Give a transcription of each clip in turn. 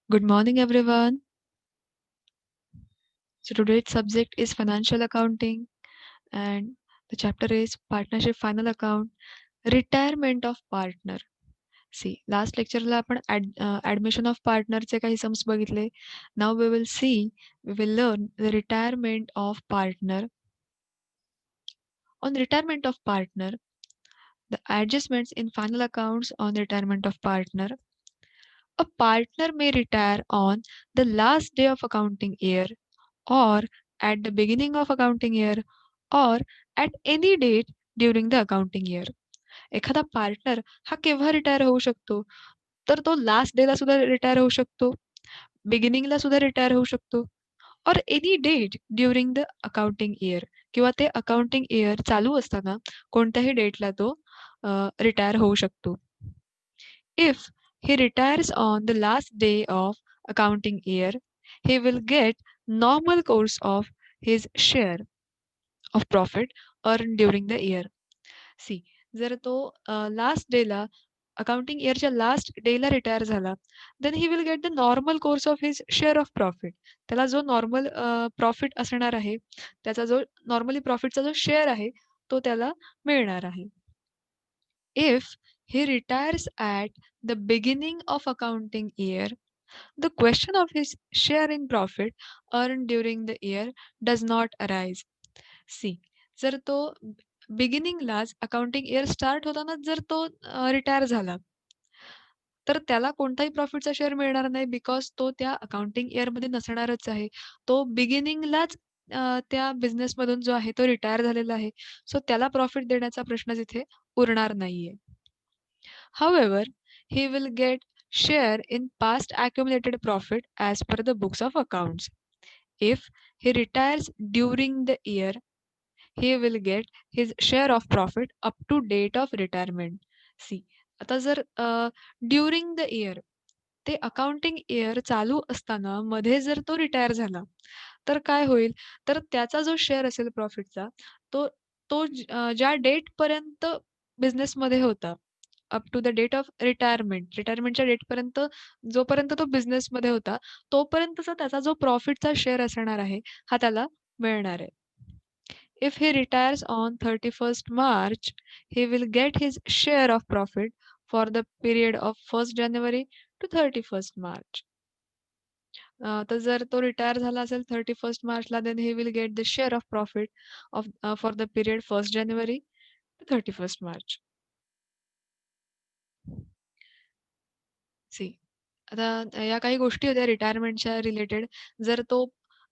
Good morning, everyone. So today's subject is financial accounting, and the chapter is partnership final account, retirement of partner. See, last lectureला आपण admission of partnerचे काही sums बघितले. Now we will learn the retirement of partner. On retirement of partner, the adjustments in final accounts on retirement of partner. A partner may retire on the last day of accounting year or at the beginning of accounting year or at any date during the accounting year. एखादा partner हा केव्हा retire होऊ शकतो? तर तो last डेला सुद्धा retire होऊ शकतो, बिगिनिंगला सुद्धा रिटायर होऊ शकतो or any date during the accounting year किंवा ते अकाउंटिंग इयर चालू असताना कोणत्याही डेटला तो रिटायर होऊ शकतो. If he retires on the last day of accounting year, he will get normal course of his share of profit earned during the year. See जर तो लास्ट डेला अकाउंटिंग इयरच्या लास्ट डेला रिटायर झाला then he will get the normal course of his share of profit. त्याला जो normal profit असणार आहे, त्याचा जो नॉर्मली प्रॉफिटचा जो शेअर आहे तो त्याला मिळणार आहे. If he retires at the beginning of accounting year, the question of his share in profit earned during the year does not arise. See जर तो बिगिनिंगलाच अकाउंटिंग इयर स्टार्ट होतानाच जर तो रिटायर झाला, तर त्याला कोणताही प्रॉफिटचा शेअर मिळणार नाही बिकॉज तो त्या अकाउंटिंग इयरमध्ये नसणारच आहे. तो बिगिनिंगलाच त्या बिझनेसमधून जो आहे तो रिटायर झालेला आहे. सो त्याला प्रॉफिट देण्याचा प्रश्नच इथे उरणार नाहीये. However, he will get share in past accumulated profit as per the books of accounts. If he retires during the year, he will get his share of profit up to date of retirement. See, आता जर during the year ते accounting year चालू असताना मध्ये जर तो retire झाला, तर काय होईल? तर त्याचा जो शेअर असेल प्रॉफिटचा, तो तो ज्या डेटपर्यंत बिझनेसमध्ये होता, up to the date of रिटायरमेंटच्या डेटपर्यंत जोपर्यंत तो बिझनेसमध्ये होता, तोपर्यंतचा त्याचा जो प्रॉफिटचा शेअर असणार आहे, हा त्याला मिळणार आहे. If he retires on 31st March, he will get his share of profit for the period of 1st January to 31st March. तर जर तो रिटायर झाला असेल 31st मार्चला, then he will get the share of profit of for the period 1st January to 31st March. See आता या काही गोष्टी होत्या रिटायरमेंटच्या रिलेटेड. जर तो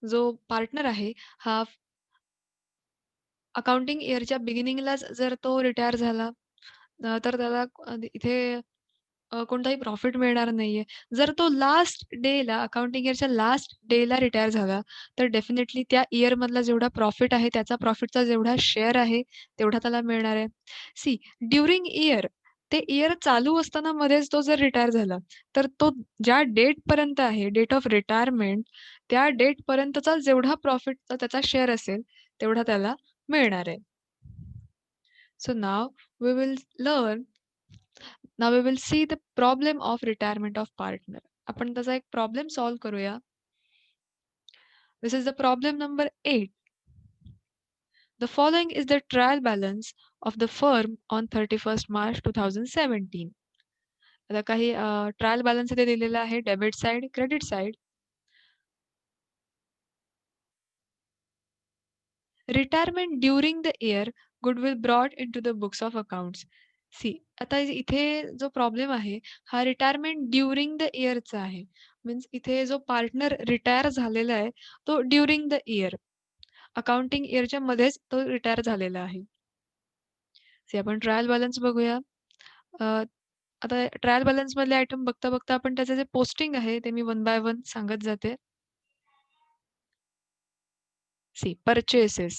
जो पार्टनर आहे हा अकाउंटिंग इयरच्या बिगिनिंगलाच जर तो रिटायर झाला, तर त्याला इथे कोणताही प्रॉफिट मिळणार नाहीये. जर तो लास्ट डेला अकाउंटिंग इयरच्या लास्ट डेला रिटायर झाला, तर डेफिनेटली त्या इयरमधला जेवढा प्रॉफिट आहे, त्याचा प्रॉफिटचा जेवढा शेअर आहे, तेवढा त्याला मिळणार आहे. सी ड्युरिंग इयर ते इयर चालू असताना मध्येच तो जर रिटायर झाला, तर तो ज्या डेटपर्यंत आहे, डेट ऑफ रिटायरमेंट, त्या डेटपर्यंतचा जेवढा प्रॉफिटचा त्याचा शेअर असेल, तेवढा त्याला मिळणार आहे. So now we will learn Now we will see the problem of retirement of partner. आपण त्याचा एक प्रॉब्लेम सॉल्व्ह करूया. This is the problem number 8. The following is the trial balance of the firm on 31st March 2017. आता काही trial balance इथे दिलेला आहे, debit side, credit side. Retirement during the year goodwill brought into the books of accounts. See आता इथे जो problem आहे हा रिटायरमेंट ड्युरिंग द इयरचा आहे. मीन्स इथे जो पार्टनर रिटायर झालेला आहे तो ड्युरिंग द इयर अकाउंटिंग इयरच्या मध्येच तो रिटायर झालेला आहे. सी आपण ट्रायल बॅलन्स बघूया. अ, आता ट्रायल बॅलन्स मधले आयटम बघता बघता आपण त्याचे जे पोस्टिंग आहे ते मी वन बाय वन सांगत जाते. See purchases.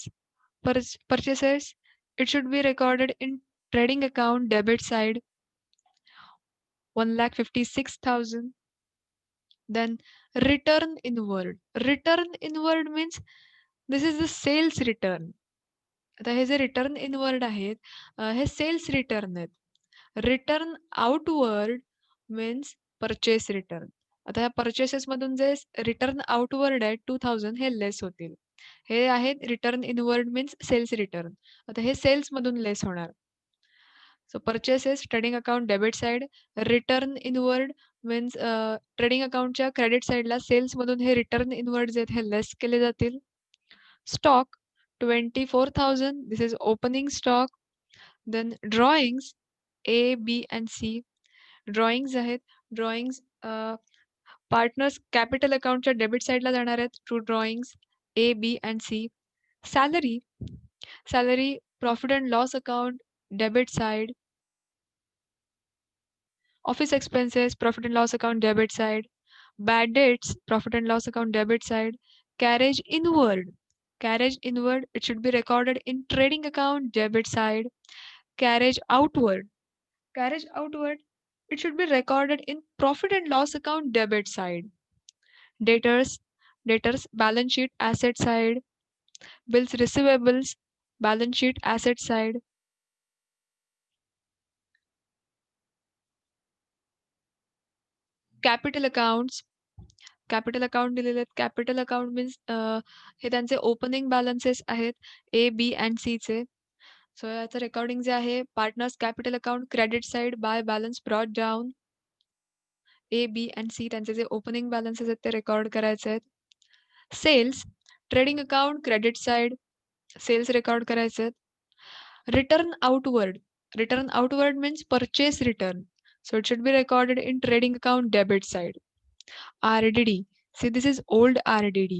Purchases, it should be recorded in trading account debit side 1,56,000. Then return inward. Return inward means this is the sales return. आता हे जे रिटर्न इनवर्ड आहेत हे सेल्स रिटर्न आहेत. Return outward means purchase return. आता या पर्चेसेसमधून जे return outward आहे 2000 हे लेस होतील. हे आहेत return inward means sales return. आता हे सेल्समधून लेस होणार. So purchases trading account debit side, return inward means trading अकाउंटच्या क्रेडिट साइडला सेल्समधून हे रिटर्न इनवर्ड जे आहेत हे लेस केले जातील. Stock 24,000 this is opening stock. Then drawings A, B and C. Drawings आहेत. ड्रॉइंग्स पार्टनर्स कॅपिटल अकाउंटच्या डेबिट साइडला जाणार आहेत to drawings A, B and C. Salary, salary profit and loss account debit side. Office expenses, profit and loss account debit side. Bad debts, profit and loss account debit side. Carriage inward. Carriage inward, it should be recorded in trading account debit side. Carriage outward. Carriage outward, it should be recorded in profit and loss account debit side. Debtors, debtors balance sheet asset side. Bills receivables, balance sheet asset side. Capital accounts, capital account दिलेले आहेत. Capital account means हे त्यांचे opening balances आहेत A, B and सीचे. So याचं recording जे आहे partners capital account credit side by balance brought down. A, B and C त्यांचे जे ओपनिंग बॅलन्सेस आहेत ते रेकॉर्ड करायचे आहेत. Sales trading account credit side sales record करायचे आहेत. Return outward, return outward means purchase return. So it should be recorded in trading account debit side. RDD. See, this is old RDD.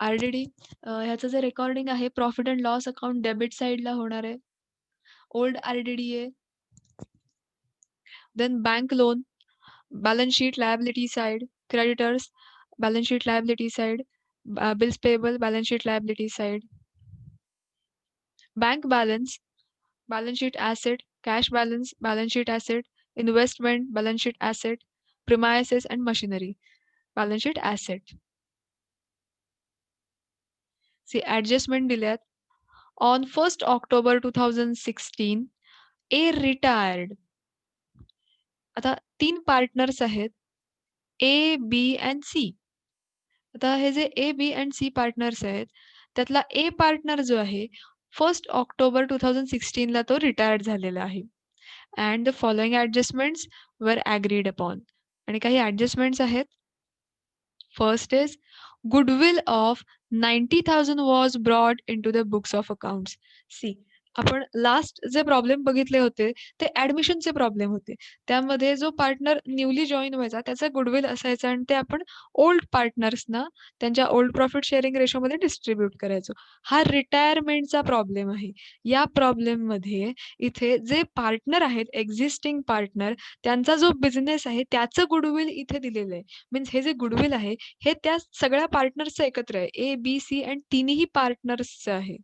RDD ह्याचं जे recording आहे profit and loss account debit साइडला होणार आहे. Old RDD आहे. Then bank loan, balance sheet liability side, creditors, balance sheet liability side, bills payable, balance sheet liability side. Bank balance, balance sheet asset, cash balance, balance sheet asset, investment, balance sheet asset, premises and machinery, balance sheet asset. See, adjustment दिल्यात. On 1st October 2016, A retired. आता 3 partners आहेत A, B and C. आता हे जे A, B and C partners आहेत, त्यातला A partner जो आहे 1st October 2016 ला तो रिटायर्ड झालेला आहे. And the following adjustments were agreed upon. आणि काही ॲडजस्टमेंट्स आहेत. First is goodwill of 90,000 was brought into the books of accounts. See, आपण लास्ट जे प्रॉब्लेम बघितले होते ते ॲडमिशनचे प्रॉब्लेम होते. त्यामध्ये जो पार्टनर न्यूली जॉइन व्हायचा त्याचा गुडविल असायचा आणि ते आपण ओल्ड पार्टनर्सना त्यांच्या ओल्ड प्रॉफिट शेअरिंग रेशोमध्ये डिस्ट्रिब्यूट करायचो. हा रिटायरमेंटचा प्रॉब्लेम आहे. या प्रॉब्लेममध्ये इथे जे पार्टनर आहेत एक्झिस्टिंग पार्टनर त्यांचा जो बिझनेस आहे त्याचं गुडविल इथे दिलेलं आहे. मीन्स हे जे गुडविल आहे हे त्या सगळ्या पार्टनर्सचं एकत्र आहे. ए, बी, सी अँड तिन्ही पार्टनर्सचं आहे.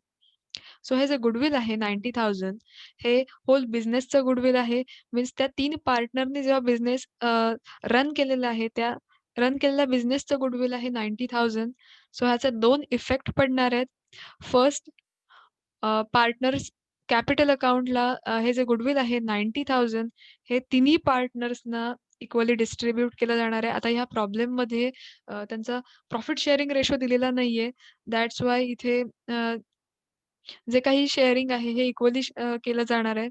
सो हे जे गुडविल आहे 90,000 हे होल बिझनेसचं गुडविल आहे. मीन्स त्या 3 पार्टनरनी जेव्हा बिझनेस रन केलेला आहे त्या रन केलेल्या बिझनेसचं गुडविल आहे 90,000. सो ह्याचे 2 इफेक्ट पडणार आहेत. फर्स्ट पार्टनर्स कॅपिटल अकाउंटला हे जे गुडविल आहे 90,000 हे तिन्ही पार्टनर्सना इक्वली डिस्ट्रिब्यूट केलं जाणार आहे. आता ह्या प्रॉब्लेममध्ये त्यांचा प्रॉफिट शेअरिंग रेशो दिलेला नाहीये. दॅट्स व्हाय इथे जे काही शेअरिंग आहे हे इक्वली केलं जाणार आहे.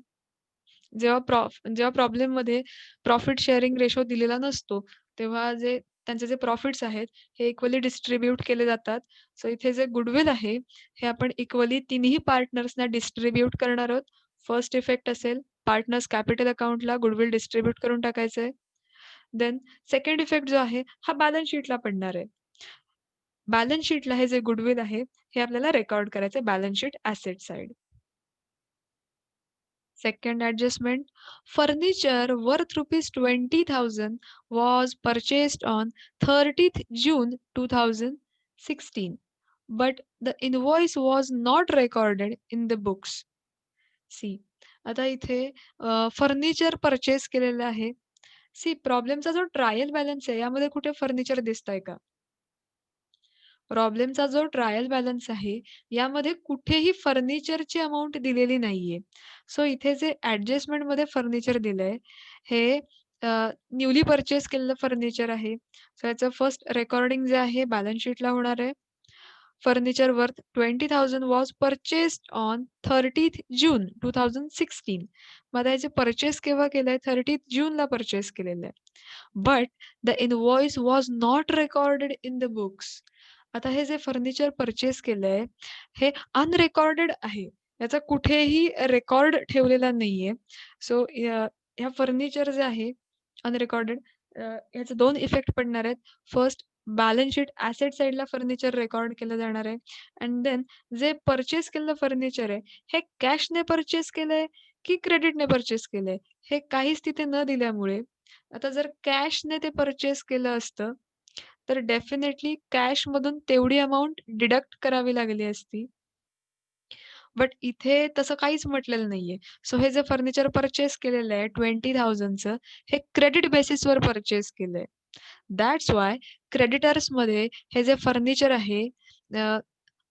जेव्हा प्रॉब्लेममध्ये प्रॉफिट शेअरिंग रेशो दिलेला नसतो, तेव्हा त्यांचे जे प्रॉफिट्स आहेत हे इक्वली डिस्ट्रिब्यूट केले जातात. सो इथे जे गुडविल आहे हे आपण इक्वली तिन्ही पार्टनर्सना डिस्ट्रिब्यूट करणार आहोत. फर्स्ट इफेक्ट असेल पार्टनर्स कॅपिटल अकाउंटला गुडविल डिस्ट्रिब्यूट करून टाकायचंय. देन सेकंड इफेक्ट जो आहे हा बॅलन्स शीटला पडणार आहे. बॅलन्स शीटला हे जे गुडविल आहे हे आपल्याला रेकॉर्ड करायचं आहे balance sheet asset side. Second adjustment, furniture worth rupees 20,000 was purchased on 30th June 2016, but the invoice was not recorded in the books. See, आता इथे फर्निचर परचेस केलेलं आहे. सी प्रॉब्लेमचा जो ट्रायल बॅलन्स आहे यामध्ये कुठे फर्निचर दिसतंय का? प्रॉब्लेमचा जो ट्रायल बॅलन्स आहे, यामध्ये कुठेही फर्निचरची अमाउंट दिलेली नाहीये. सो इथे जे ॲडजस्टमेंटमध्ये फर्निचर दिलंय, हे न्यूली पर्चेस केलेलं फर्निचर आहे. सो याचं फर्स्ट रेकॉर्डिंग जे आहे बॅलन्स शीटला होणार आहे. Furniture worth 20,000 was purchased on 30th June 2016. मग आता याचे पर्चेस केव्हा केलंय? 30th जूनला पर्चेस केलेलं आहे. But the invoice was not recorded in the books. आता हे जे फर्निचर पर्चेस केलंय, हे अनरेकॉर्डेड आहे. याचा कुठेही रेकॉर्ड ठेवलेला नाहीये. सो ह्या फर्निचर जे आहे अनरेकॉर्डेड, ह्याचे 2 इफेक्ट पडणार आहेत. फर्स्ट, बॅलन्स शीट ॲसेट साइडला फर्निचर रेकॉर्ड केलं जाणार आहे एंड देन जे पर्चेस केलेलं फर्निचर आहे, हे कॅशने पर्चेस केलंय की क्रेडिटने पर्चेस केलंय, हे काहीच तिथे न दिल्यामुळे, आता जर कॅशने ते पर्चेस केलं असतं, तर डेफिनेटली कॅशमधून तेवढी अमाउंट डिडक्ट करावी लागली असती. बट इथे तसं काहीच म्हटलेलं नाहीये. सो हे जे फर्निचर पर्चेस केलेलं आहे 20,000चं, हे क्रेडिट बेसिसवर पर्चेस केलंय. दॅट्स व्हाय क्रेडिटर्समध्ये हे जे फर्निचर आहे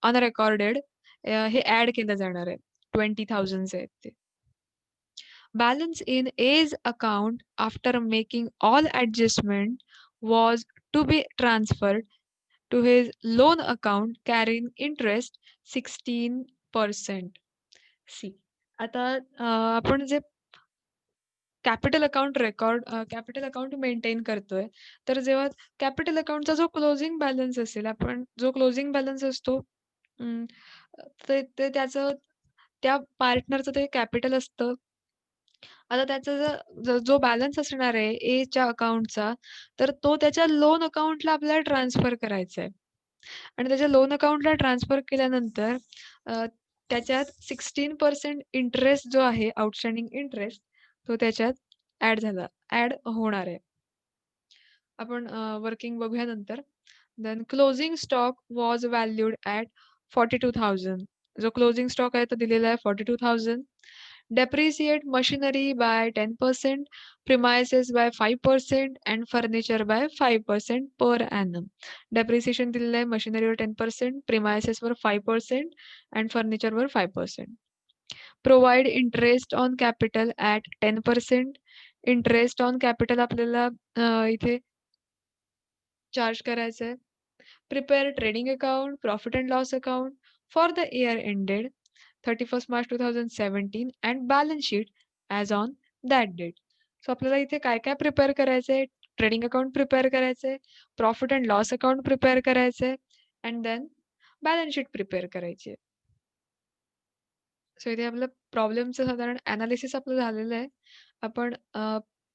अनरेकॉर्डेड, हे ॲड केलं जाणार आहे. 20,000 आहेत ते. Balance in A's account after making all adjustment was to be transferred to his loan account carrying interest 16%. C, आता आपण जे कॅपिटल अकाउंट मेंटेन करतोय, तर जेव्हा कॅपिटल अकाउंटचा जो क्लोजिंग बॅलन्स असेल, आपण जो क्लोजिंग बॅलन्स असतो, अं, ते ते त्याचं त्या पार्टनरचं ते कॅपिटल असतं. आता त्याचा जो बॅलन्स असणार आहे एच्या अकाउंटचा, तर तो त्याच्या लोन अकाउंटला आपल्याला ट्रान्सफर करायचा आहे. आणि त्याच्या लोन अकाउंटला ट्रान्सफर केल्यानंतर अ, त्याच्यात 16% इंटरेस्ट जो आहे, आउटस्टँडिंग इंटरेस्ट, तो त्याच्यात ॲड होणार आहे. आपण वर्किंग बघूया नंतर. Then closing stock was valued at 42,000. जो क्लोजिंग स्टॉक आहे तो दिलेला आहे 42,000. Depreciate machinery by 10%, premises by 5% and furniture by 5% per annum. Depreciation दिलेलं आहे मशिनरीवर 10%, प्रिमायसेसवर 5% and फर्निचरवर 5%. Provide interest on capital at 10%. Interest on capital आपल्याला इथे चार्ज करायचं आहे. Prepare trading account, profit and loss account for the year ended 31st March 2017 and balance sheet as on that date. So आपल्याला इथे काय-काय prepare करायचंय? Trading account prepare करायचंय, profit and loss account prepare करायचंय and then balance sheet prepare करायची आहे. So इथे आपलं प्रॉब्लेमचं साधारण एनालिसिस आपलं झालेलं आहे. आपण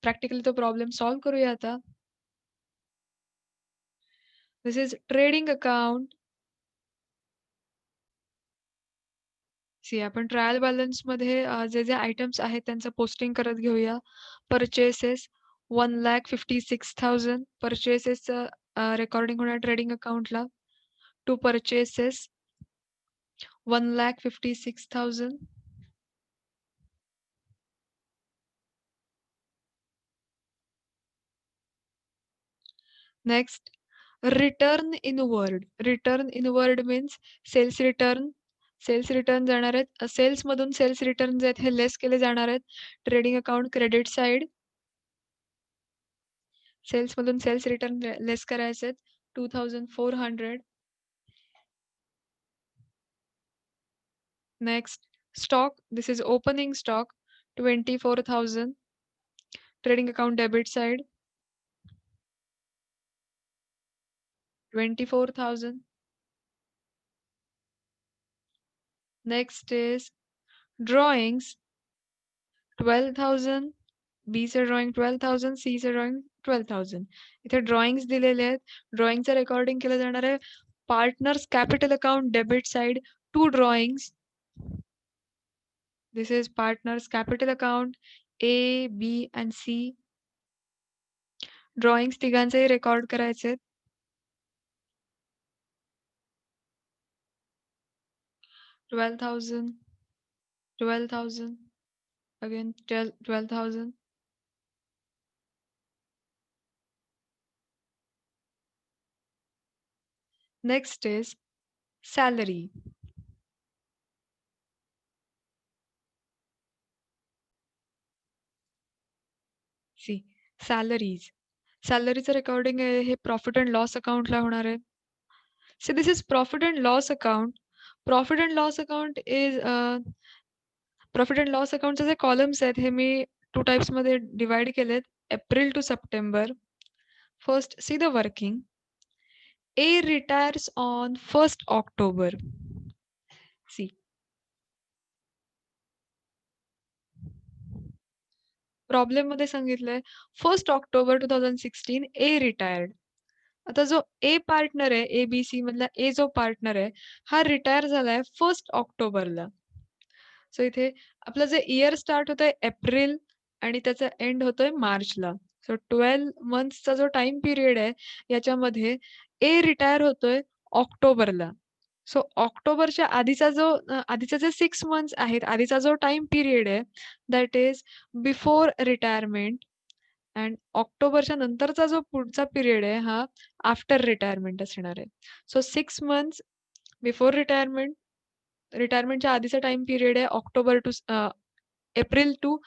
प्रॅक्टिकली तो प्रॉब्लेम सॉल्व्ह करूया आता. This is trading account. See, आपण ट्रायल बॅलन्समध्ये जे आयटम्स आहेत त्यांचं पोस्टिंग करत घेऊया. पर्चेसेस 1,56,000 पर्चेसेसचं रेकॉर्डिंग होणार ट्रेडिंग अकाउंटला. To purchases 1,56,000. Next, return inward. Return inward means sales return. Sales return जाणार आहेत. सेल्समधून सेल्स रिटर्न जे आहेत हे लेस केले जाणार आहेत. Trading account credit side. सेल्समधून सेल्स रिटर्न लेस करायचे आहेत 2,400. Next, stock. This is opening stock 24,000. Trading account debit side 24,000. Next is drawings 12,000. बीचं ड्रॉइंग 12,000, सीचं ड्रॉइंग 12,000. इथे ड्रॉइंग्स दिलेले आहेत. ड्रॉइंगचं रेकॉर्डिंग केलं जाणार आहे. Partners capital account debit side 2 drawings. This is partners capital account A, B and C. Drawings तिघांचेही record करायचे आहेत. 12,000, 12,000, again 12,000. Next is salary. See, salaries. सॅलरीचं रेकॉर्डिंग आहे हे प्रॉफिट अँड लॉस अकाउंटला होणार आहे. So this is profit and loss account. Profit and loss account is profit and loss अकाउंटचे जे कॉलम्स आहेत हे मी 2 टाइप्समध्ये डिव्हाईड केलेत. April to September. First see the working. A retires on 1st October. See. प्रॉब्लेममध्ये सांगितलंय 1st October 2016 A retired. आता जो ए partner आहे, ए-बी-सी मधला ए जो पार्टनर आहे, हा रिटायर झालाय 1st ऑक्टोबरला. सो इथे आपलं जे इयर स्टार्ट होतंय एप्रिल आणि त्याचा एंड होतोय मार्चला. सो 12 मंथ्सचा जो टाईम पिरियड आहे, याच्यामध्ये ए रिटायर होतोय ऑक्टोबरला. सो ऑक्टोबरच्या आधीचा जे 6 मंथ्स आहेत, आधीचा जो टाईम पिरियड आहे, that is before retirement and ऑक्टोबरच्या नंतरचा जो पुढचा पिरियड आहे, हा आफ्टर रिटायरमेंट असणार आहे. सो 6 मंथ्स बिफोर रिटायरमेंट, रिटायरमेंटच्या आधीचा टाईम पिरियड आहे April to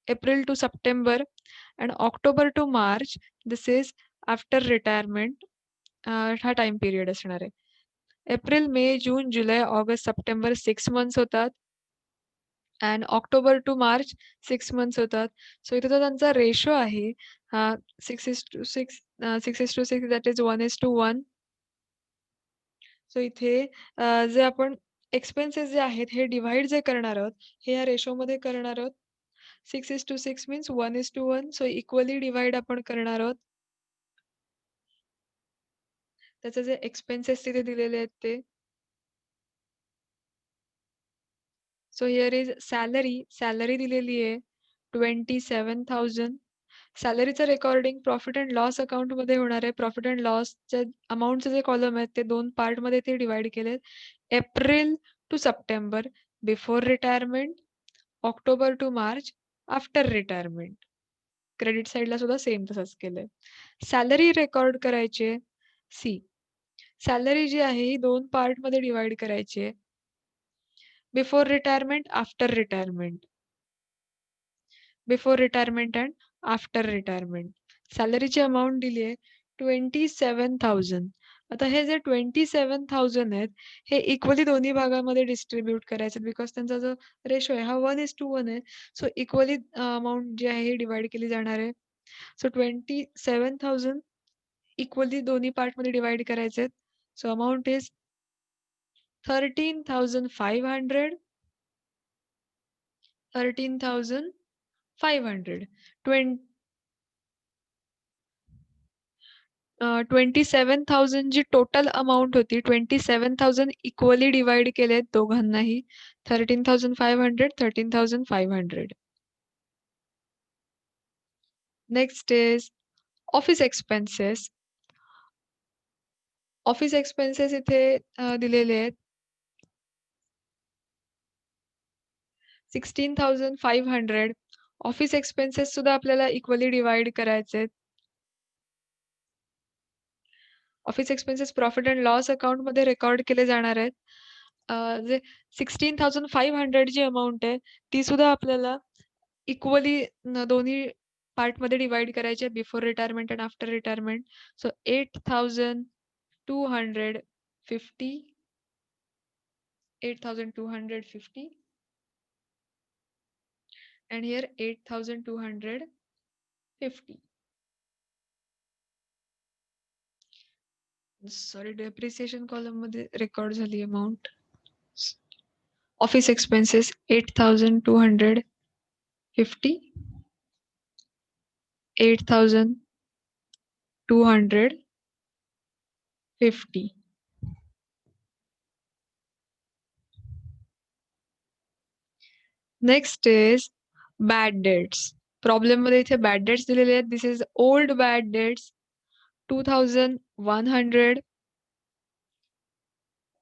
April to September and October to March this is after retirement. हा टाईम पिरियड असणार आहे. April, May, June, July, August, September 6 months होतात and October to March 6 months होतात. So इथे जो त्यांचा रेशो आहे हा 6:6 6:6 दॅट इज 1:1. सो इथे जे आपण एक्सपेन्सेस जे आहेत हे डिव्हाईड जे करणार आहोत, हे या रेशोमध्ये करणार आहोत. 6:6 मीन्स 1:1. सो इक्वली डिव्हाईड आपण करणार आहोत. त्याचे जे एक्सपेन्सेस तिथे दिलेले आहेत ते. सो हिअर इज सॅलरी दिलेली आहे 27,000. सॅलरीचं रेकॉर्डिंग प्रॉफिट अँड लॉस अकाउंटमध्ये होणार आहे. प्रॉफिट अँड लॉसच्या अमाउंटचे जे कॉलम आहेत ते 2 पार्टमध्ये ते डिव्हाईड केलेत. April to September before retirement, October to March after retirement. Credit साइडला सुद्धा सेम तसंच केलंय. सॅलरी रेकॉर्ड करायची आहे. सी, सॅलरी जी आहे ही 2 पार्टमध्ये डिव्हाईड करायची आहे. Before retirement, after retirement. Before retirement and after retirement. सॅलरीची अमाउंट दिली आहे 27,000. आता हे जे 27,000 आहेत, हे इक्वली दोन्ही भागामध्ये डिस्ट्रिब्यूट करायचे बिकॉज त्यांचा जो रेशो आहे हा 1:1 आहे. सो इक्वली अमाउंट जी आहे ही डिव्हाईड केली जाणार आहे. सो 27,000 इक्वली दोन्ही पार्टमध्ये डिव्हाईड करायचे आहेत. So amount is 13,500. 13,500. 27,000 जी टोटल अमाउंट होती, 27,000 इक्वली डिव्हाईड केलेत दोघांनाही. 13,500, 13,500. Next is office expenses. Office expenses इथे दिलेले आहेत. 16,500. ऑफिस एक्सपेन्सेस सुद्धा आपल्याला इक्वली डिव्हाईड करायचे आहेत. Office expenses profit and loss अकाउंटमध्ये रेकॉर्ड केले जाणार आहेत. जे 16,500 जी अमाउंट आहे, ती सुद्धा आपल्याला इक्वली दोन्ही पार्टमध्ये डिव्हाईड करायची आहे before retirement and after retirement. So 8,250 8,250 and here 8,250. Sorry, depreciation column मध्ये रेकॉर्ड झाली amount. Office expenses 8,250, 8,250. Next is bad debts. Problem मध्ये इथे बॅड डेट्स दिलेले आहेत. This is old bad debts 2,100.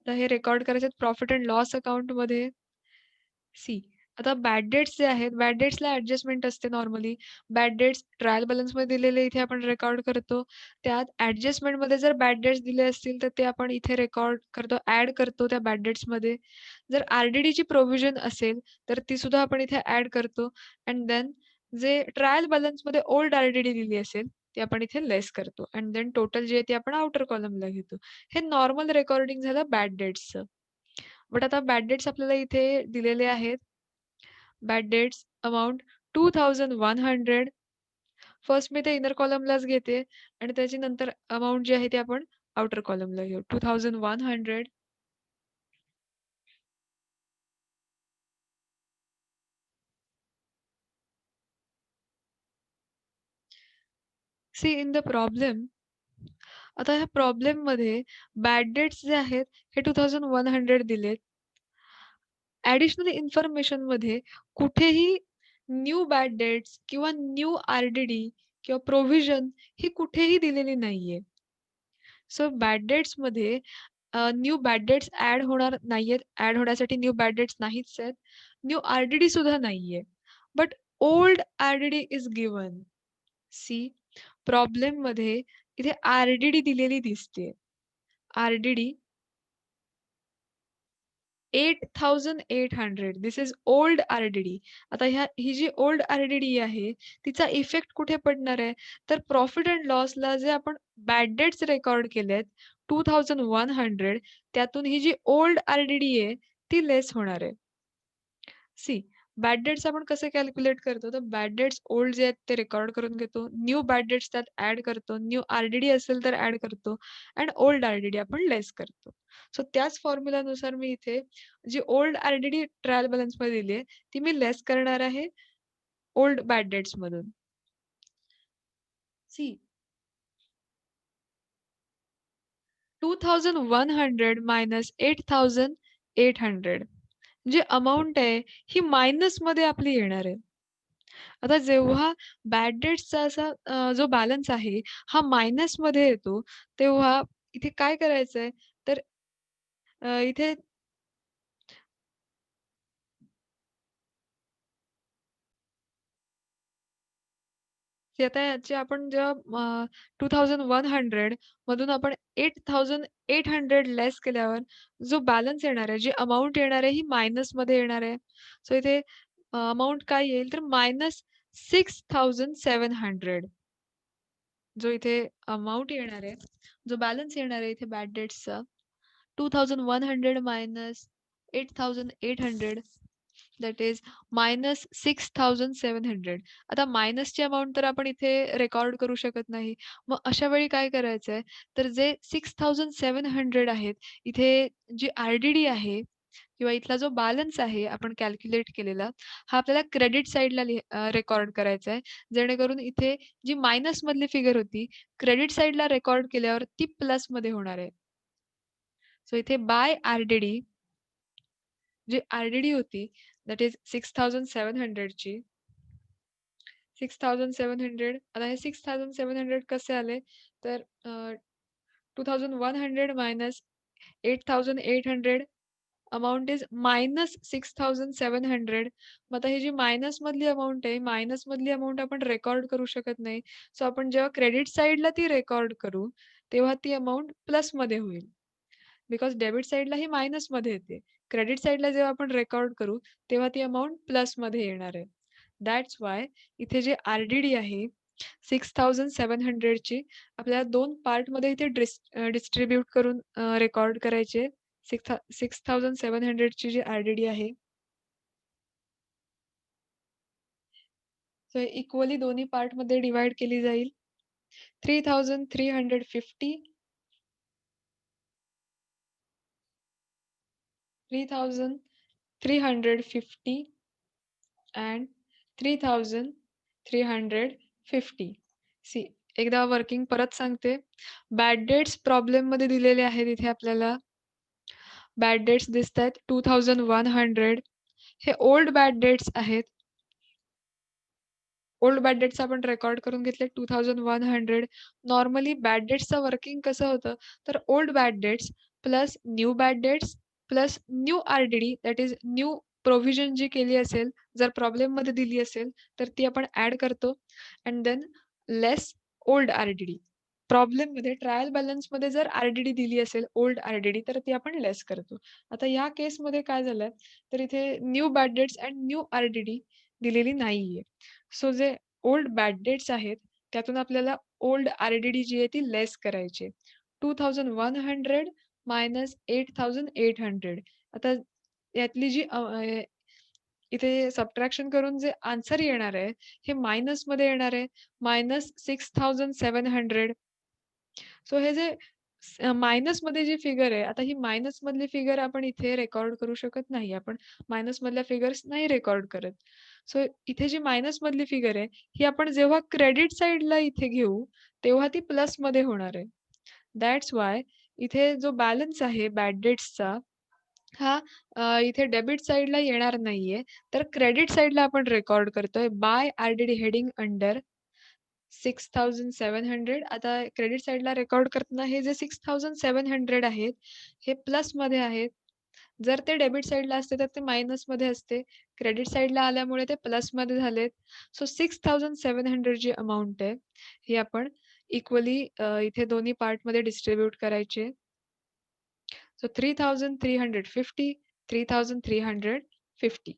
आता हे रेकॉर्ड करायचे प्रॉफिट अँड लॉस अकाउंट मध्ये. सी, आता बॅड डेट्स जे आहेत, बॅड डेट्सला ॲडजस्टमेंट असते नॉर्मली. बॅड डेट्स ट्रायल बॅलन्समध्ये दिलेले इथे आपण रेकॉर्ड करतो. त्यात ॲडजस्टमेंटमध्ये जर बॅड डेट्स दिले असतील, तर ते आपण इथे रेकॉर्ड करतो, ॲड करतो त्या बॅड डेट्समध्ये. जर आर-डी-डीची प्रोव्हिजन असेल, तर ती सुद्धा आपण इथे ॲड करतो. अँड देन जे ट्रायल बॅलन्समध्ये ओल्ड आर-डी-डी दिली असेल, ती आपण इथे लेस करतो आणि देन टोटल जे आहे ते आपण आउटर कॉलमला घेतो. हे नॉर्मल रेकॉर्डिंग झालं बॅड डेट्सचं. बट आता बॅड डेट्स आपल्याला इथे दिलेले आहेत. Bad debts amount 2100. फर्स्ट मी ते इनर कॉलमलाच घेते आणि त्याची नंतर अमाउंट जी आहे ती आपण आउटर कॉलमला घेऊ. 2100. सी इन द प्रॉब्लेम आता ह्या प्रॉब्लेममध्ये बॅड डेट्स जे आहेत हे 2100 दिलेत. ॲडिशनल इन्फॉर्मेशनमध्ये कुठेही न्यू बॅड डेट्स किंवा न्यू आर-डी-डी किंवा प्रोव्हिजन ही कुठेही दिलेली नाहीये. सो बॅड डेट्समध्ये न्यू बॅड डेट्स ॲड होणार नाहीयेत. ॲड होण्यासाठी न्यू बॅड डेट्स नाहीच आहेत. न्यू आर-डी-डी सुद्धा नाहीये. But old R D D is given. See प्रॉब्लेममध्ये इथे आर-डी-डी दिलेली दिसतेय. R D D 8800 this is old R D D. आता ही जी ओल्ड आर-डी-डी आहे, तिचा इफेक्ट कुठे पडणार आहे? तर प्रॉफिट अँड लॉसला जे आपण बॅड डेट्स रेकॉर्ड केलेत 2100 त्यातून ही जी ओल्ड आर-डी-डी आहे, ती लेस होणार आहे. सी बॅड डेट्स आपण कसे कॅल्क्युलेट करतो? तर बॅड डेट्स ओल्ड जे आहेत ते रेकॉर्ड करून घेतो. न्यू बॅड डेट्स त्यात ॲड करतो. न्यू आर-डी-डी असेल तर ॲड करतो आणि ओल्ड आर-डी-डी आपण लेस करतो. सो त्याच फॉर्म्युलानुसार मी इथे जी ओल्ड आर-डी-डी ट्रायल बॅलन्समध्ये दिली आहे, ती मी लेस करणार आहे ओल्ड बॅड डेट्समधून. सी 2100 मायनस 8800 जी अमाउंट आहे, ही मायनसमध्ये आपली येणार आहे. आता जेव्हा बॅड डेट्सचा असा जो बॅलन्स आहे, हा मायनसमध्ये येतो, तेव्हा इथे काय करायचंय, तर इथे ते आता याची आपण जेव्हा 2100 मधून आपण 8800 लेस केल्यावर जो बॅलन्स येणार आहे, जी अमाउंट येणार आहे, ही मायनसमध्ये येणार आहे. सो इथे अमाउंट काय येईल, तर -6700 जो इथे अमाउंट येणार आहे, जो बॅलन्स येणार आहे इथे बॅड डेट्सचा 2100 मायनस 8800 दॅट इज -6700. आता मायनसची अमाउंट तर आपण इथे रेकॉर्ड करू शकत नाही. मग अशा वेळी काय करायचंय, तर जे 6700 आहेत, इथे जी आर-डी-डी आहे किंवा इथला जो बॅलन्स आहे आपण कॅल्क्युलेट केलेला, हा आपल्याला क्रेडिट साइडला रेकॉर्ड करायचा आहे. जेणेकरून इथे जी मायनसमधली फिगर होती, क्रेडिट साइडला रेकॉर्ड केल्यावर ती प्लसमध्ये होणार आहे. सो इथे बाय आर-डी-डी जी आर-डी-डी होती दॅट इज 6700 ची 6700 आता हे 6700 कसे आले तर 2100 मायनस 8800 अमाउंट इज -6700. मग आता ही जी मायनस मधली अमाउंट आहे, मायनस मधली अमाउंट आपण रेकॉर्ड करू शकत नाही. सो आपण जेव्हा क्रेडिट साइडला ती रेकॉर्ड करू, तेव्हा ती अमाउंट प्लसमध्ये होईल. बिकॉज डेबिट साइडला ही मायनसमध्ये येते. क्रेडिट साइडला जेव्हा आपण रेकॉर्ड करू, तेव्हा ती अमाउंट प्लसमध्ये येणार आहे. दॅट्स व्हाय इथे जे आर-डी-डी आहे 6700 ची आपल्याला 2 पार्टमध्ये इथे डिस्ट्रिब्यूट करून रेकॉर्ड करायची 6700 ची जी आर-डी-डी आहे. सो इक्वली दोन्ही पार्टमध्ये डिव्हाईड केली जाईल. 3350 3350 अँड 3350. सी एकदा वर्किंग परत सांगते. बॅड डेट्स प्रॉब्लेममध्ये दिलेले आहेत इथे आपल्याला. बॅड डेट्स दिसतायत 2100. हे ओल्ड बॅड डेट्स आहेत. ओल्ड बॅड डेट्स आपण रेकॉर्ड करून घेतले 2100. नॉर्मली बॅड डेट्सचं वर्किंग कसं होतं, तर old bad debts plus new bad debts plus new RDD that is new provision जी केली असेल, जर प्रॉब्लेममध्ये दिली असेल, तर ती आपण ॲड करतो and than less old R-D-D. प्रॉब्लेममध्ये ट्रायल बॅलन्समध्ये जर आर-डी-डी दिली असेल, ओल्ड आर-डी-डी तर ती आपण लेस करतो. आता या केसमध्ये काय झालंय, तर इथे new bad debts and new R D D दिलेली नाहीये. सो जे ओल्ड बॅड डेट्स आहेत, त्यातून आपल्याला ओल्ड आर-डी-डी जी आहे ती लेस करायची आहे. 2100 मायनस 8800. आता यातली जी इथे सबट्रॅक्शन करून जे आन्सर येणार आहे, हे मायनसमध्ये येणार आहे. -6700. सो हे जे मायनसमध्ये जी फिगर आहे, आता ही मायनसमधली फिगर आपण इथे रेकॉर्ड करू शकत नाही. आपण मायनसमधल्या फिगर्स नाही रेकॉर्ड करत. सो इथे जी मायनसमधली फिगर आहे, ही आपण जेव्हा क्रेडिट साइडला इथे घेऊ, तेव्हा ती प्लसमध्ये होणार आहे. दॅट्स व्हाय इथे जो बॅलन्स आहे बॅड डेट्सचा हा इथे डेबिट साइडला येणार नाहीये. तर क्रेडिट साइडला आपण रेकॉर्ड करतोय बाय आर-डी-डी हेडिंग अंडर 6700. आता क्रेडिट साइडला रेकॉर्ड करताना हे जे 6700 आहेत, हे प्लसमध्ये आहेत. जर ते डेबिट साइडला असते तर ते मायनसमध्ये असते. क्रेडिट साइडला आल्यामुळे ते प्लसमध्ये झालेत. सो 6700 जी अमाउंट आहे, ही आपण इक्वली इथे दोन्ही पार्टमध्ये डिस्ट्रिब्यूट करायची. सो 3350, 3350.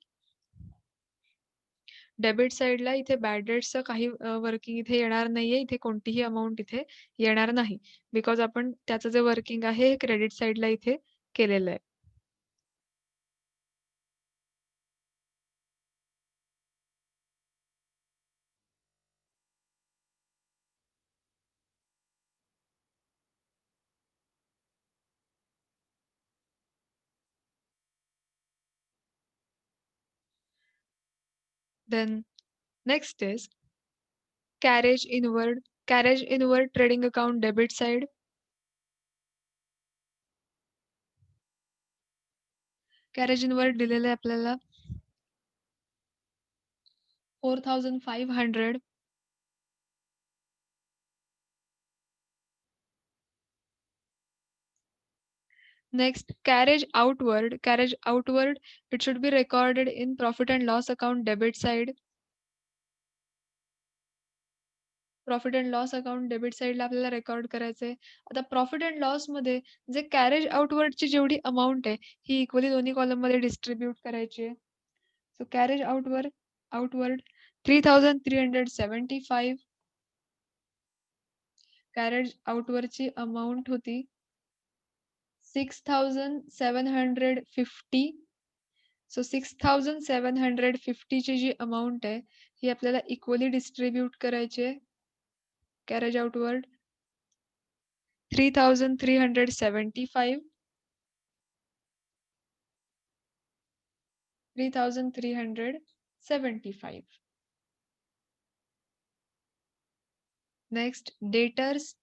डेबिट साइडला इथे बॅड डेट्सचं काही वर्किंग इथे येणार नाहीये. इथे कोणतीही अमाउंट इथे येणार नाही. बिकॉज आपण त्याचं जे वर्किंग आहे हे क्रेडिट साइडला इथे केलेलं आहे. Then next is carriage inward trading account debit side. Carriage inward दिलेलं आहे आपल्याला 4500. Next, carriage outward, it should be recorded in profit and loss account debit side. Profit and loss account debit साइडला आपल्याला record करायचंय. आता profit and लॉसमध्ये जे carriage आउटवर्डची जेवढी amount आहे, ही इक्वली दोन्ही कॉलममध्ये डिस्ट्रिब्यूट करायची आहे. So carriage outward 3375. कॅरेज आउटवर्डची अमाउंट होती 6750. सो 6750 ची जी अमाउंट आहे, ही आपल्याला इक्वली डिस्ट्रिब्यूट करायची आहे. Carriage outward 3375, 3375. Next debtors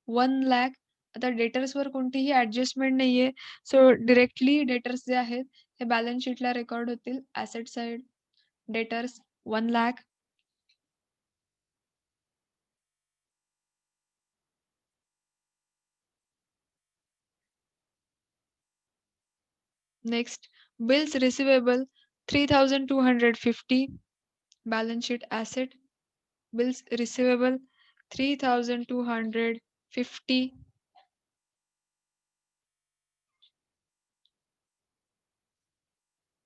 1,00,000. आता डेटर्सवर कोणतीही ॲडजस्टमेंट नाहीये. सो डायरेक्टली डेटर्स जे आहेत, हे बॅलन्स शीटला रेकॉर्ड होतील asset side. Debtors 1,00,000. Next bills receivable 3250. Balance sheet asset. Bills receivable 3250.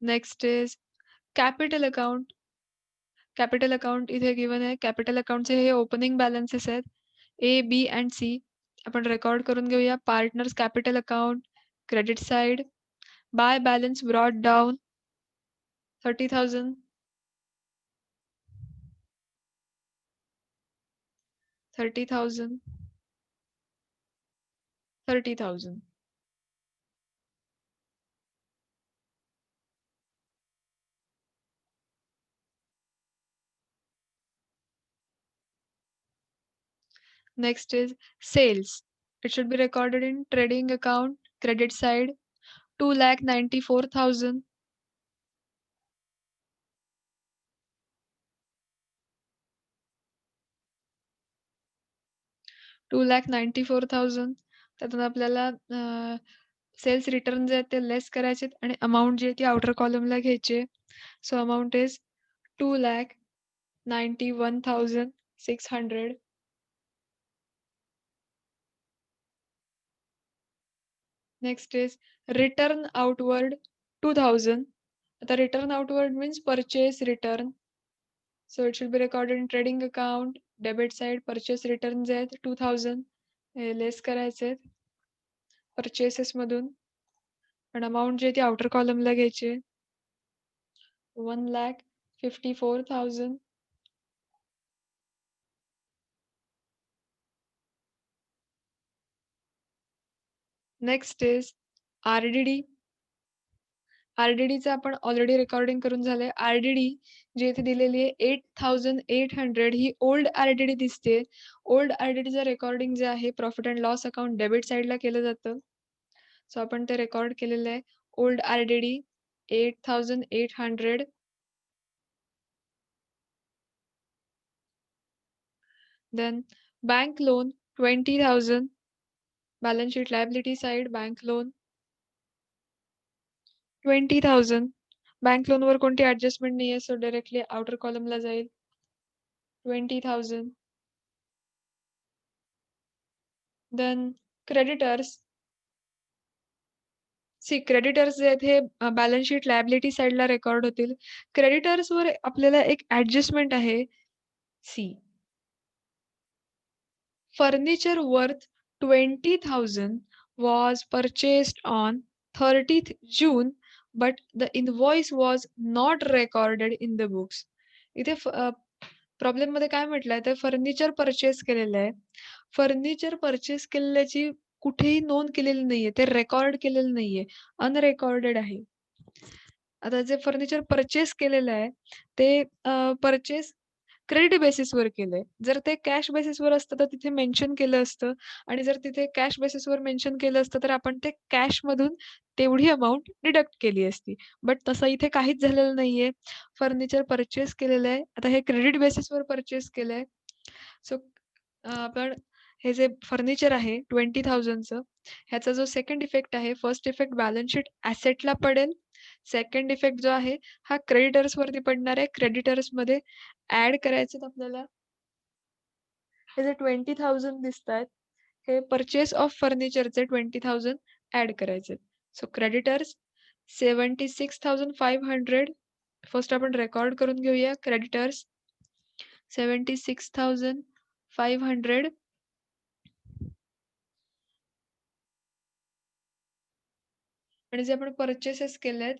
Next is capital account. Capital account इथे गिवन आहे. कॅपिटल अकाउंटचे हे ओपनिंग बॅलन्सेस आहेत. A, B and C. आपण रेकॉर्ड करून घेऊया. Partners capital account, credit side, by balance brought down 30,000, 30,000, 30,000. Next is sales. It should be recorded in trading account, credit side, 2,94,000. 2,94,000. त्यातून आपल्याला सेल्स रिटर्न जे आहेत ते लेस करायचे आणि अमाउंट जी आहे ती आउटर कॉलमला घ्यायची आहे. So amount is 2,91,600. Next is return outward 2,000. आता return outward means purchase return. So it should be recorded in trading account. Debit side purchase returns आहेत 2000. हे लेस करायचे आहेत परचेसेस मधून. आणि अमाउंट जी आहे ती आउटर कॉलमला घ्यायची आहे. 1,54,000. Next is R-D-D. आर-डी-डीचं आपण ऑलरेडी रेकॉर्डिंग करून झालंय. आर-डी-डी जी इथे दिलेली आहे 8,800 ही ओल्ड आर-डी-डी दिसते. ओल्ड आर-डी-डीचं रेकॉर्डिंग जे आहे profit and loss account debit साइडला केलं जातं. सो आपण ते रेकॉर्ड केलेलं आहे. Old R-D-D 8,800. Then bank loan 20,000. Balance sheet liability side bank loan 20,000. Bank लोनवर कोणती ऍडजस्टमेंट नाहीये सो डायरेक्टली आउटर कॉलमला जाईल 20,000. Then creditors. क्रेडिटर्स जे आहेत हे बॅलन्स शीट लायबिलिटी साइडला रेकॉर्ड होतील. क्रेडिटर्सवर आपल्याला एक ऍडजस्टमेंट आहे. Furniture worth 20,000 was purchased on 30th June, but the invoice was not recorded in the books. इथे प्रॉब्लेम मध्ये काय म्हटलंय तर फर्निचर परचेस केलेलं आहे. फर्निचर परचेस केलेल्याची कुठेही नोंद केलेली नाहीये. ते रेकॉर्ड केलेलं नाहीये. अनरेकॉर्डेड आहे. आता जे फर्निचर परचेस केलेलं आहे ते परचेस क्रेडिट बेसिसवर केलंय. जर ते कॅश बेसिसवर असतं तर तिथे मेन्शन केलं असतं आणि जर तिथे कॅश बेसिसवर मेन्शन केलं असतं तर आपण ते कॅशमधून तेवढी अमाउंट डिडक्ट केली असती. बट तसं इथे काहीच झालेलं नाहीये. फर्निचर परचेस केलेलं आहे. आता हे क्रेडिट बेसिसवर परचेस केलंय. सो आपण हे जे फर्निचर आहे 20,000चं ह्याचा जो सेकंड इफेक्ट आहे, फर्स्ट इफेक्ट बॅलन्स शीट ॲसेटला पडेल. सेकंड इफेक्ट जो आहे हा क्रेडिटर्स वरती पडणार आहे. क्रेडिटर्स मध्ये ऍड करायचे आपल्याला हे जे 20,000 दिसतायत हे परचेस ऑफ फर्निचरचे 20,000 ऍड करायचे. So creditors 76,500. फर्स्ट आपण रेकॉर्ड करून घेऊया. क्रेडिटर्स 76,500. आणि जे आपण परचेसेस केलेत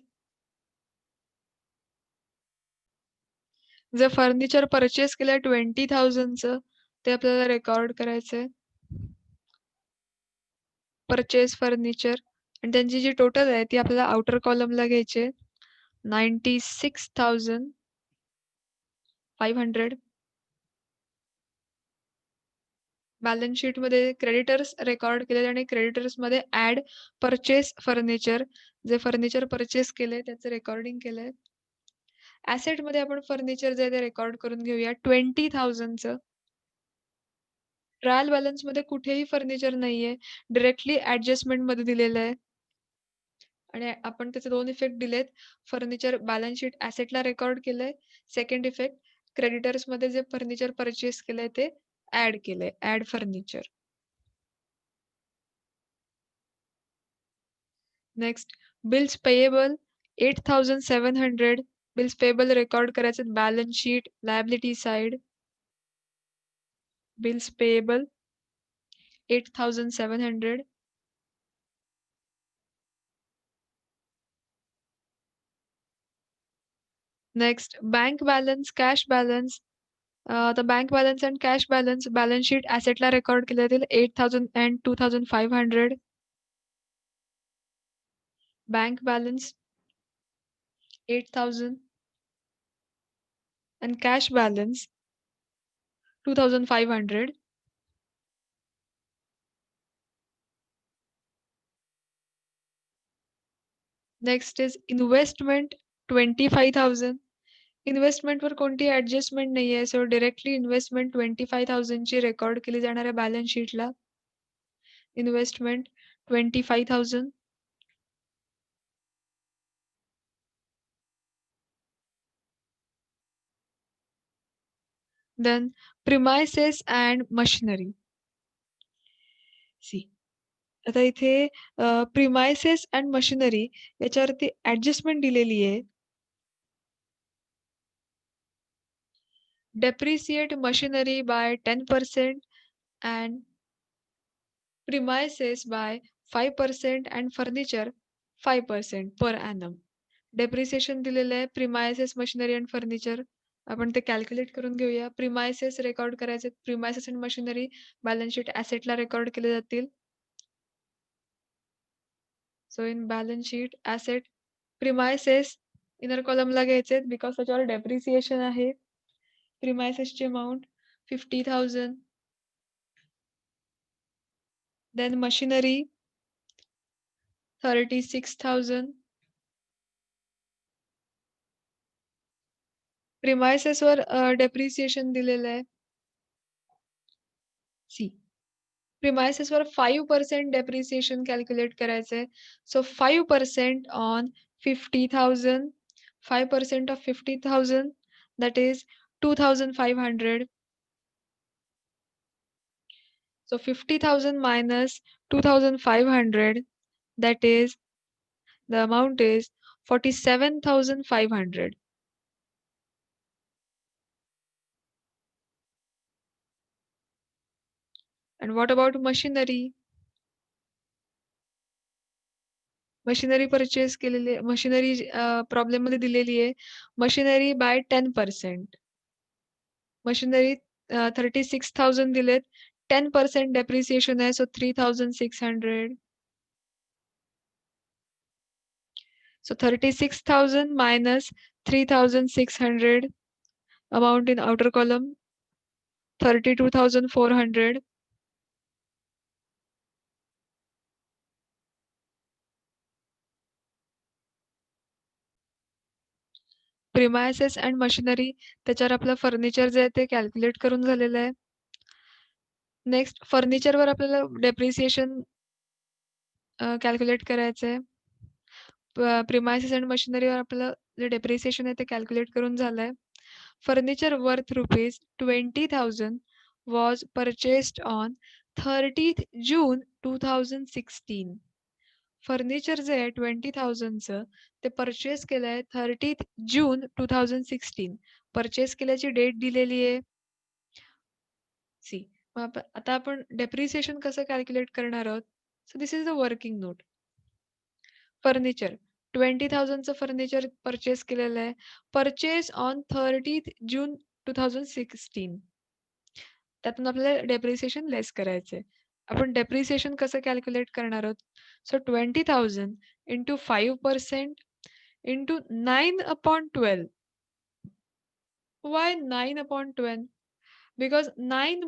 जे फर्निचर परचेस केलंय 20,000चं ते आपल्याला रेकॉर्ड करायचंय. परचेस फर्निचर आणि त्यांची जी टोटल आहे ती आपल्याला आउटर कॉलमला घ्यायची आहे. 96,500. बॅलन्स शीट मध्ये क्रेडिटर्स रेकॉर्ड केलेले आणि क्रेडिटर्स मध्ये ऍड परचेस फर्निचर जे फर्निचर परचेस केले त्याचं रेकॉर्डिंग केलंय. ऍसेट मध्ये आपण फर्निचर जे ते रेकॉर्ड करून घेऊया 20,000चं. ट्रायल बॅलन्स मध्ये कुठेही फर्निचर नाहीये. डायरेक्टली ऍडजस्टमेंट मध्ये दिलेलं आहे. आणि आपण त्याचे दोन इफेक्ट दिलेत. फर्निचर बॅलन्स शीट ऍसेटला रेकॉर्ड केलंय. सेकंड इफेक्ट क्रेडिटर्स मध्ये जे फर्निचर परचेस केलंय ते ऍड केलंय. Add furniture. Next bills payable 8,700. Bills payable record करायचे balance sheet liability side. Bills payable 8,700. Next bank balance cash balance. आता bank balance and cash balance balance sheet ऍसेटला record केले जातील 8,000 and 2,500. Bank balance 8,000 and cash balance 2,500. Next is investment 25,000. Investment वर कोणती adjustment नाहीये so directly investment 25,000 ची record केली जाणार आहे बॅलन्स शीटला. Investment 25,000. Then premises and machinery. See आता इथे प्रिमायसेस अँड मशिनरी याच्यावरती ऍडजस्टमेंट दिलेली आहे. depreciate machinery by 10% and premises by 5% and furniture 5% per annum. Depreciation दिलेलं आहे प्रिमायसेस मशिनरी अँड फर्निचर. आपण ते कॅल्क्युलेट करून घेऊया. प्रिमायसेस रेकॉर्ड करायचे. Premises and machinery balance sheet asset record केले जातील. So in balance sheet asset premises inner कॉलमला घ्यायचे आहेत बिकॉज त्याच्यावर डेप्रिसिएशन आहे. प्रिमायसेसची अमाउंट 50,000. Then machinery 36,000. प्रिमायसेसवर डेप्रिसिएशन दिलेलं आहे. सी प्रिमायसेसवर 5% डेप्रिसिएशन कॅल्क्युलेट करायचं आहे. So 5% on 50,000. 5% of 50,000 that is 2,500. So 50,000 minus 2,500, that is the amount is 47,500. And what about machinery? Machinery purchase केलेली आहे. मशिनरी प्रॉब्लेममध्ये दिलेली आहे. Machinery bye 10%. मशिनरी 36,000 दिलेत. 10% डेप्रिसिएशन आहे. So 3,600. So 36,000 minus 3,600. Amount in outer column 32,400. Premises and machinery त्याच्यावर आपलं furniture जे आहे ते कॅल्क्युलेट करून झालेलं आहे. नेक्स्ट फर्निचरवर आपल्याला डेप्रिसिएशन कॅल्क्युलेट करायचं आहे. प्रिमायसेस अँड मशिनरीवर आपलं जे डेप्रिसिएशन आहे ते कॅल्क्युलेट करून झालंय. Furniture worth ₹20,000 was purchased on 30th June 2016. Furniture जे आहे 20,000चं ते परचेस केलंय 30th जून 2016. परचेस केल्याची डेट दिलेली आहे. सी आता आपण डेप्रिसिएशन कसं कॅल्क्युलेट करणार आहोत. So this is the working note. Furniture 20,000चं फर्निचर परचेस केलेलं आहे. Purchase on 30th June 2016. त्यातून आपल्याला डेप्रिसिएशन लेस करायचंय. आपण डेप्रिसिएशन कसं कॅल्क्युलेट करणार आहोत. So 20,000 into 5% into 9/12. Why 9/12? Because 9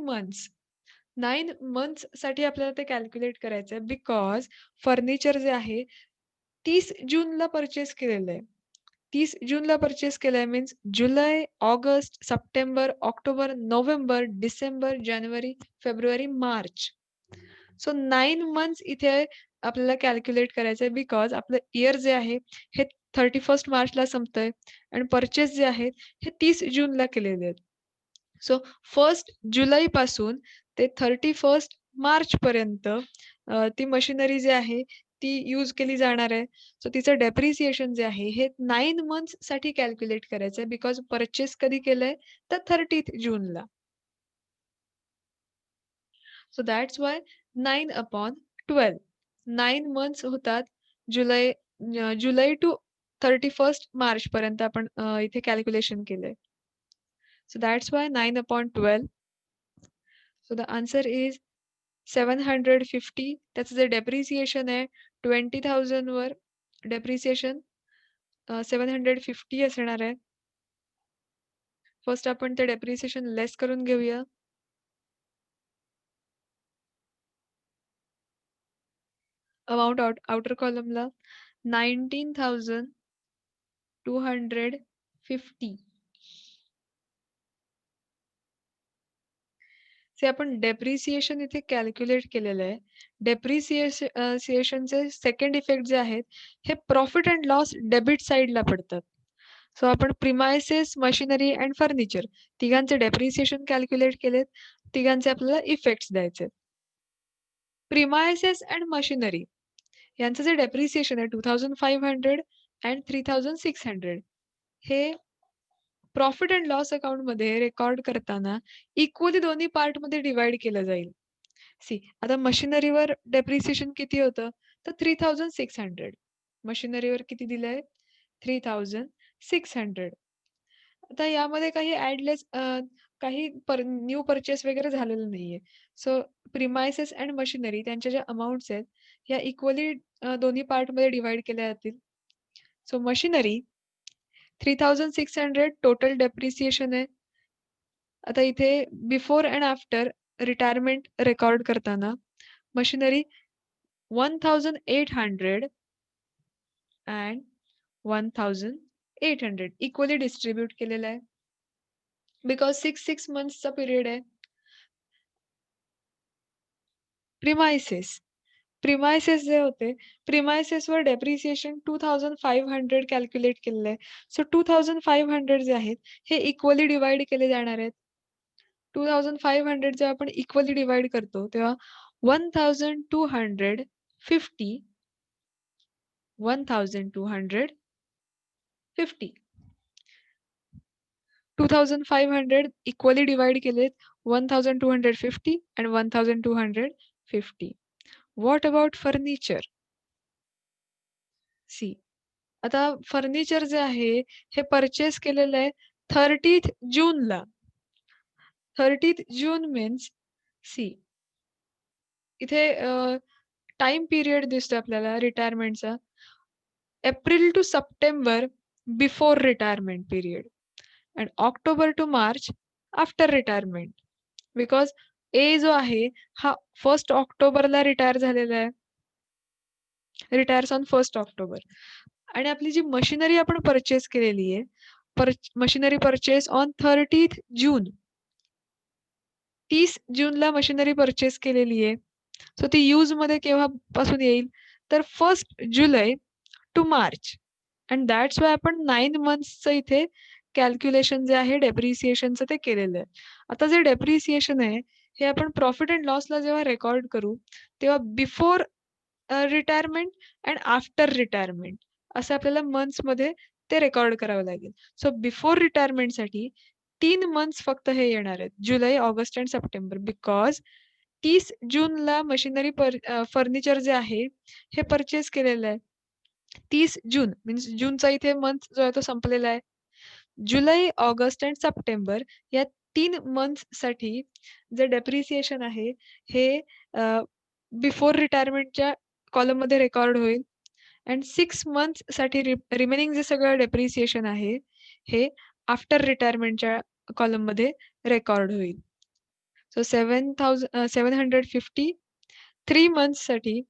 months साठी आपल्याला ते कॅल्क्युलेट करायचंय बिकॉज फर्निचर जे आहे 30 जूनला परचेस केलेलं आहे. 30 जूनला परचेस केलंय means July, August, September, October, November, December, जानेवारी, फेब्रुवारी, मार्च. सो 9 मंथ्स इथे आपल्याला कॅल्क्युलेट करायचंय बिकॉज आपलं इयर जे आहे हे 31 मार्चला संपतंय आणि परचेस जे आहेत हे 30 जूनला केलेले आहेत. सो 1 जुलै पासून ते 31 मार्च पर्यंत ती मशिनरी जी आहे ती यूज केली जाणार आहे. सो तिचं डेप्रिसिएशन जे आहे हे 9 मंथ्स साठी कॅल्क्युलेट करायचं आहे बिकॉज परचेस कधी केलंय तर 30th जूनला. So that's why 9/12. 9 मंथ्स होतात. जुलै टू 31 मार्च पर्यंत आपण इथे कॅल्क्युलेशन केलंय. So that's why 9/12. So the answer is 750. त्याचं जे डेप्रिसिएशन आहे 20,000 वर डेप्रिसिएशन 750 असणार आहे. फर्स्ट आपण ते डेप्रिसिएशन लेस करून घेऊया. Amount outer कॉलमला 19,250. जे आपण डेप्रिसिएशन इथे कॅल्क्युलेट केलेलं आहे. डेप्रिसिएशनचे सेकंड इफेक्ट जे आहेत हे प्रॉफिट अँड लॉस डेबिट साइडला पडतात. सो आपण प्रिमायसेस, मशिनरी अँड फर्निचर तिघांचे डेप्रिसिएशन कॅल्क्युलेट केलेत. तिघांचे आपल्याला इफेक्ट्स द्यायचे. प्रिमायसेस अँड मशिनरी यांचं जे डेप्रिसिएशन आहे 2,500 अँड 3,600 हे प्रॉफिट अँड लॉस अकाउंटमध्ये रेकॉर्ड करताना इक्वली दोन्ही पार्टमध्ये डिव्हाईड केलं जाईल. आता मशिनरीवर डेप्रिसिएशन किती होतं? तर 3600. मशिनरीवर किती दिलंय? 3600. आता यामध्ये काही काही न्यू पर्चेस वगैरे झालेलं नाहीये. सो प्रिमाइसेस एंड मशिनरी त्यांच्या ज्या अमाउंट्स आहेत, ह्या इक्वली दोन्ही पार्टमध्ये डिव्हाईड केल्या जातील. सो मशिनरी 3600 टोटल डेप्रिसिएशन आहे. आता इथे before and after retirement record करताना मशिनरी 1800 अँड 1800 इक्वली डिस्ट्रिब्यूट केलेलं आहे. बिकॉज 6 मंथ्सचा पिरियड आहे. प्रिमाइसेस प्रिमाइसेस जे होते, प्रिमाइसेसवर डेप्रिसिएशन 2500 कॅल्क्युलेट केलेलं आहे. सो 2500 जे आहेत, हे इक्वली डिव्हाईड केले जाणार आहेत. 2500 जेव्हा आपण इक्वली डिव्हाईड करतो, तेव्हा 1250 1250 2500 इक्वली डिव्हाईड केलेत 1250 and 1250. What about furniture? See आता फर्निचर जे आहे हे परचेस केलेलं आहे 30th जूनला. 30th जून मीन्स सी इथे टाइम पिरियड दिसतोय आपल्याला रिटायरमेंटचा. April to September before retirement period and October to March after retirement. Because A जो आहे हा 1st ऑक्टोबरला रिटायर झालेला आहे. Retires on 1st October. आणि आपली जी मशिनरी आपण परचेस केलेली आहे, मशिनरी परचेस ऑन 30th जून. 30 जूनला मशिनरी परचेस केलेली आहे. सो ती यूजमध्ये केव्हापासून येईल? तर 1st July to March. And that's why आपण 9 मंथ्सचं इथे कॅल्क्युलेशन जे आहे डेप्रिसिएशनचं ते केलेलं आहे. आता जे डेप्रिसिएशन आहे, हे आपण प्रॉफिट अँड लॉसला जेव्हा रेकॉर्ड करू, तेव्हा before retirement and after retirement असं आपल्याला मंथ्समध्ये ते रेकॉर्ड करावं लागेल. सो बिफोर रिटायरमेंटसाठी 3 मंथ्स फक्त हे येणार आहेत. जुलै, ऑगस्ट अँड सप्टेंबर. बिकॉज 30 जूनला मशिनरी फर्निचर जे आहे, हे परचेस केलेलं आहे. 30 जून मीन्स जूनचा इथे मंथ जो आहे तो संपलेला आहे. जुलै, ऑगस्ट अँड सप्टेंबर या 3 मंथ्ससाठी जे डेप्रिसिएशन आहे, हे बिफोर रिटायरमेंटच्या कॉलममध्ये रेकॉर्ड होईल. अँड 6 मंथ्ससाठी रिमेनिंग जे सगळं डेप्रिसिएशन आहे, हे आफ्टर रिटायरमेंटच्या कॉलममध्ये रेकॉर्ड होईल. सो 750 3 मंथ्ससाठी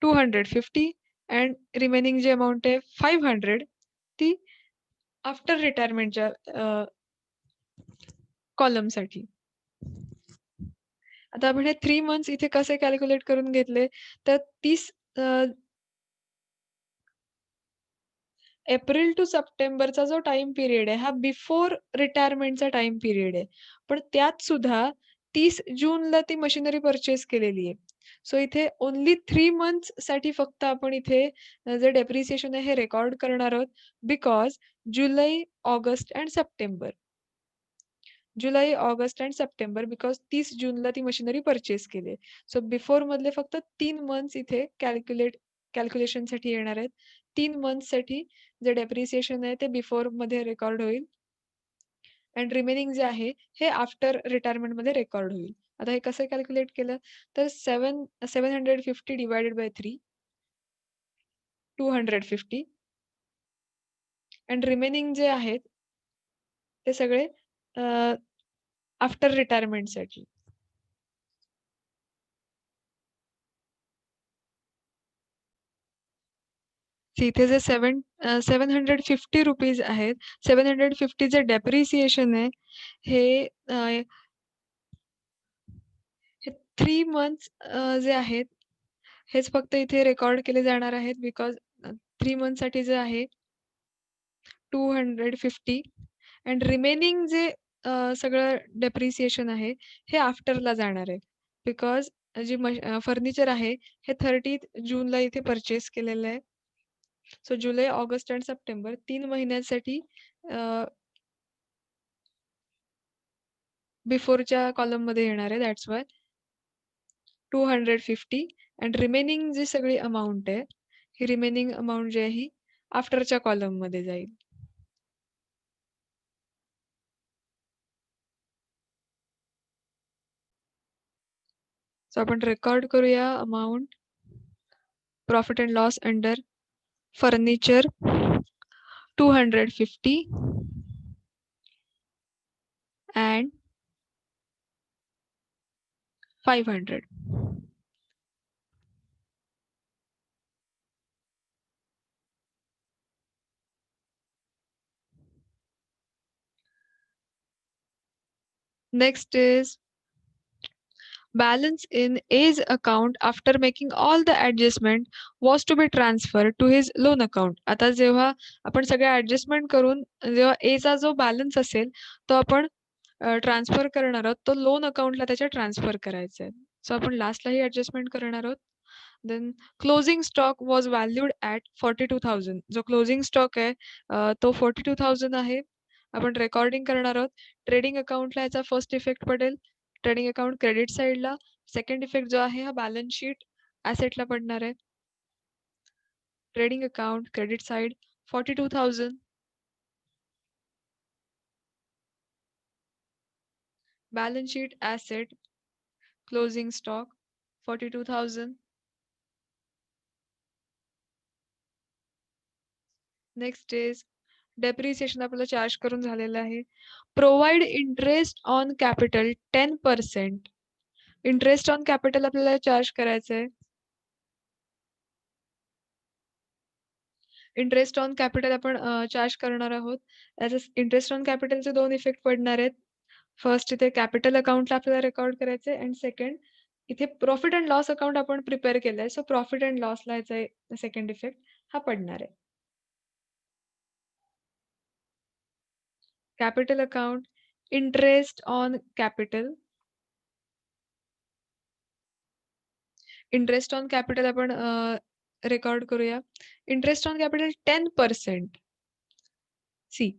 250 अँड रिमेनिंग जी अमाउंट आहे 500 ती आफ्टर रिटायरमेंटच्या कॉलमसाठी. आता आपण हे 3 मंथ्स इथे कसे कॅल्क्युलेट करून घेतले, तर 30 एप्रिल टू सप्टेंबरचा जो टाइम पिरियड आहे, हा बिफोर रिटायरमेंटचा टाइम पिरियड आहे. पण त्यात सुद्धा 30 जूनला ती मशिनरी परचेस केलेली आहे. सो इथे ओन्ली 3 मंथ्ससाठी फक्त आपण इथे जे डेप्रिसिएशन आहे हे रेकॉर्ड करणार आहोत. Because July, August and September. July, August and September because 30 जूनला ती मशिनरी परचेस केली आहे. सो बिफोर मधले फक्त 3 मंथ्स इथे कॅल्क्युलेशनसाठी येणार आहेत. 3 मंथ्ससाठी जे डेप्रिसिएशन आहे ते बिफोर मध्ये रेकॉर्ड होईल. अँड रिमेनिंग जे आहे हे आफ्टर रिटायरमेंट मध्ये रेकॉर्ड होईल. आता हे कसं कॅल्क्युलेट केलं तर 750 डिवायडेड बाय 3 250 अँड रिमेनिंग जे आहेत ते सगळे आफ्टर रिटायरमेंटसाठी. इथे जे 750 रुपीज आहेत, 750 जे डेप्रिसिएशन आहे हे अ, हे 3 मंथ्स जे आहेत हेच फक्त इथे रेकॉर्ड केले जाणार आहेत. बिकॉज 3 मंथसाठी जे आहे 250 अँड रिमेनिंग जे सगळं डेप्रिसिएशन आहे हे आफ्टरला जाणार आहे. बिकॉज जी फर्निचर आहे हे 30th जूनला इथे परचेस केलेलं आहे. So July, August and September 3 महिन्यांसाठी बिफोरच्या कॉलममध्ये येणार आहे दॅट्स व्हाय 250 अँड रिमेनिंग जी सगळी अमाउंट आहे, ही रिमेनिंग अमाउंट जी आहे ही आफ्टरच्या कॉलममध्ये जाईल. सो आपण रेकॉर्ड करूया amount profit and loss under furniture 250 and 500. Next is balance in A's account after making all the adjustment was to be transferred to his loan account. आता जेव्हा आपण सगळे ॲडजस्टमेंट करून जेव्हा Aचा जो बॅलन्स असेल, तो आपण ट्रान्सफर करणार आहोत, तो लोन अकाउंटला त्याच्या ट्रान्सफर करायचा आहे. सो आपण लास्टला ही ॲडजस्टमेंट करणार आहोत. Then closing stock was valued at 42,000. जो क्लोजिंग स्टॉक आहे तो 42,000 आहे. आपण रेकॉर्डिंग करणार आहोत. ट्रेडिंग अकाउंटला याचा फर्स्ट इफेक्ट पडेल. ट्रेडिंग अकाउंट क्रेडिट साइडला. सेकंड इफेक्ट जो आहे हा बॅलन्स शीट ॲसेटला पडणार आहे. Trading account credit side 42,000. Balance sheet asset closing stock 42,000. Next is depreciation आपल्याला चार्ज करून झालेलं आहे. Provide interest on capital 10%. Interest on capital आपल्याला चार्ज करायचं आहे. इंटरेस्ट ऑन कॅपिटल आपण चार्ज करणार आहोत. याचा इंटरेस्ट ऑन कॅपिटलचे 2 इफेक्ट पडणार आहेत. फर्स्ट इथे कॅपिटल अकाउंटला आपल्याला रेकॉर्ड करायचं आहे अँड सेकंड इथे प्रॉफिट अँड लॉस अकाउंट आपण प्रिपेअर केलंय. सो प्रॉफिट अँड लॉसला याचा सेकंड इफेक्ट हा पडणार आहे. Capital account, interest on capital. Interest on capital आपण रेकॉर्ड करूया. Interest on capital 10%. सी